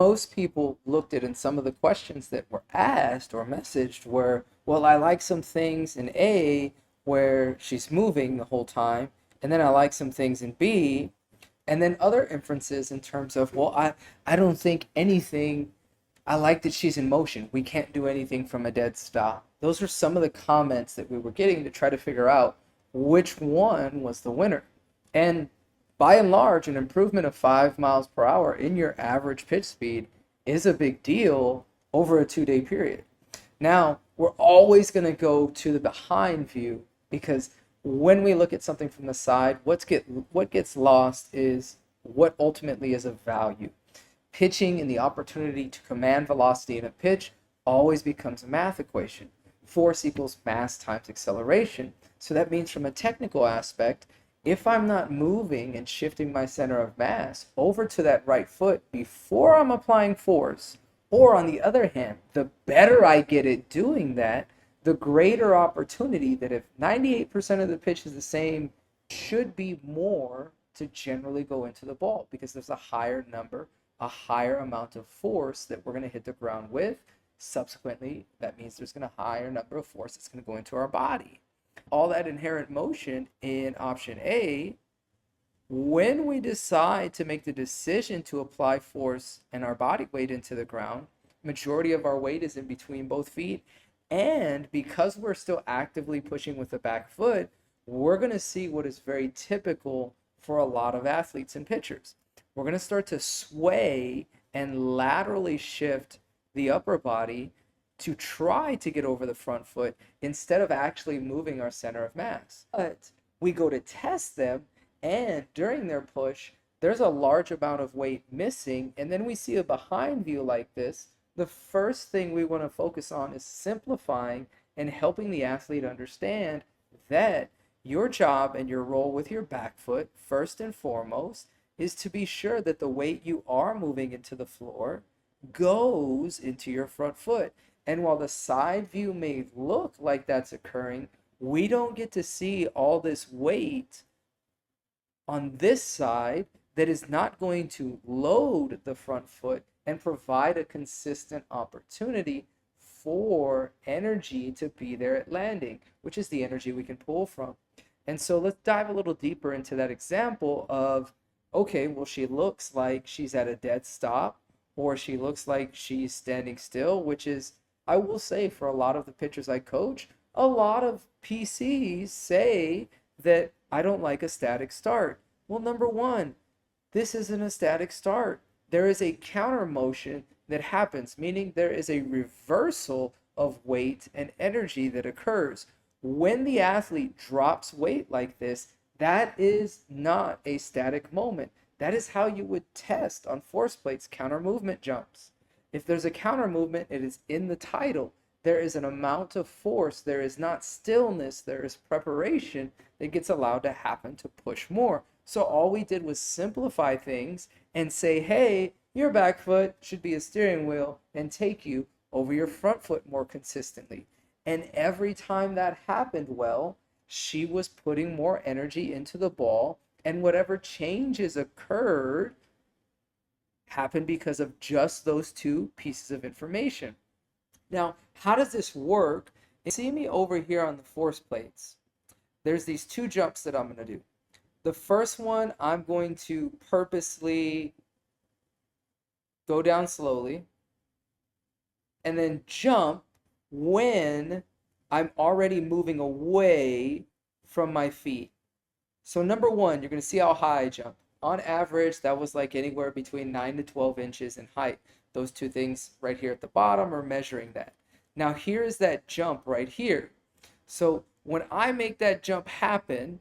Most people looked at, and some of the questions that were asked or messaged were, well, I like some things in A where she's moving the whole time, and then I like some things in B, and then other inferences in terms of, well, I don't think anything, I like that she's in motion. We can't do anything from a dead stop. Those are some of the comments that we were getting to try to figure out which one was the winner. And by and large, an improvement of 5 miles per hour in your average pitch speed is a big deal over a 2 day period. Now, we're always going to go to the behind view because when we look at something from the side, what gets lost is what ultimately is of value. Pitching and the opportunity to command velocity in a pitch always becomes a math equation. Force equals mass times acceleration. So that means from a technical aspect, if I'm not moving and shifting my center of mass over to that right foot before I'm applying force, or on the other hand, the better I get at doing that, the greater opportunity that if 98% of the pitch is the same, should be more to generally go into the ball because there's a higher number, a higher amount of force that we're going to hit the ground with. Subsequently, that means there's going to be a higher number of force that's going to go into our body. All that inherent motion in option A, when we decide to make the decision to apply force and our body weight into the ground, majority of our weight is in between both feet. And because we're still actively pushing with the back foot, we're going to see what is very typical for a lot of athletes and pitchers. We're going to start to sway and laterally shift the upper body to try to get over the front foot instead of actually moving our center of mass. But we go to test them, and during their push, there's a large amount of weight missing, and then we see a behind view like this. The first thing we want to focus on is simplifying and helping the athlete understand that your job and your role with your back foot, first and foremost, is to be sure that the weight you are moving into the floor goes into your front foot. And while the side view may look like that's occurring, we don't get to see all this weight on this side that is not going to load the front foot and provide a consistent opportunity for energy to be there at landing, which is the energy we can pull from. And so let's dive a little deeper into that example of, okay, well, she looks like she's at a dead stop, or she looks like she's standing still, which is, I will say, for a lot of the pitchers I coach, a lot of PCs say that I don't like a static start. Well, number one, this isn't a static start. There is a counter motion that happens, meaning there is a reversal of weight and energy that occurs. When the athlete drops weight like this, that is not a static moment. That is how you would test on force plates counter movement jumps. If there's a counter movement, it is in the title. There is an amount of force. There is not stillness. There is preparation that gets allowed to happen to push more. So all we did was simplify things and say, hey, your back foot should be a steering wheel and take you over your front foot more consistently. And every time that happened, well, she was putting more energy into the ball, and whatever changes occurred happened because of just those two pieces of information. Now, how does this work? You see me over here on the force plates. There's these two jumps that I'm going to do. The first one, I'm going to purposely go down slowly and then jump when I'm already moving away from my feet. So number one, you're going to see how high I jump. On average, that was like anywhere between 9 to 12 inches in height. Those two things right here at the bottom are measuring that. Now here's that jump right here. So when I make that jump happen,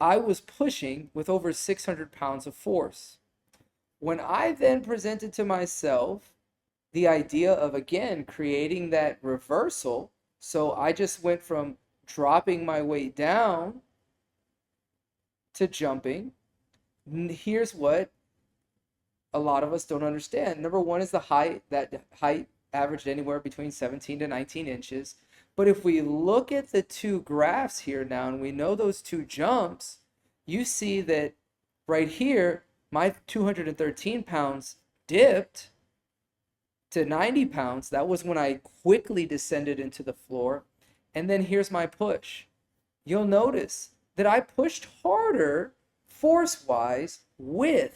I was pushing with over 600 pounds of force. When I then presented to myself the idea of, again, creating that reversal, so I just went from dropping my weight down to jumping. Here's what a lot of us don't understand. Number one is the height. That height averaged anywhere between 17 to 19 inches. But if we look at the two graphs here now, and we know those two jumps, you see that right here, my 213 pounds dipped, to 90 pounds, that was when I quickly descended into the floor. And then here's my push. You'll notice that I pushed harder force-wise with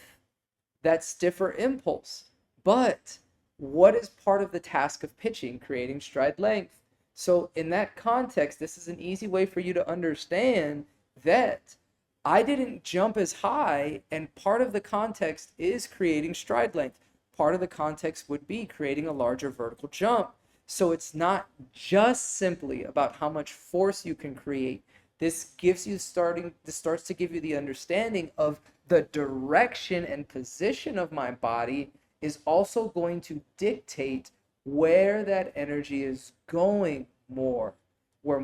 that stiffer impulse. But what is part of the task of pitching? Creating stride length. So in that context, this is an easy way for you to understand that I didn't jump as high, and part of the context is creating stride length. Part of the context would be creating a larger vertical jump. So it's not just simply about how much force you can create. This starts to give you the understanding of the direction and position of my body is also going to dictate where that energy is going more, where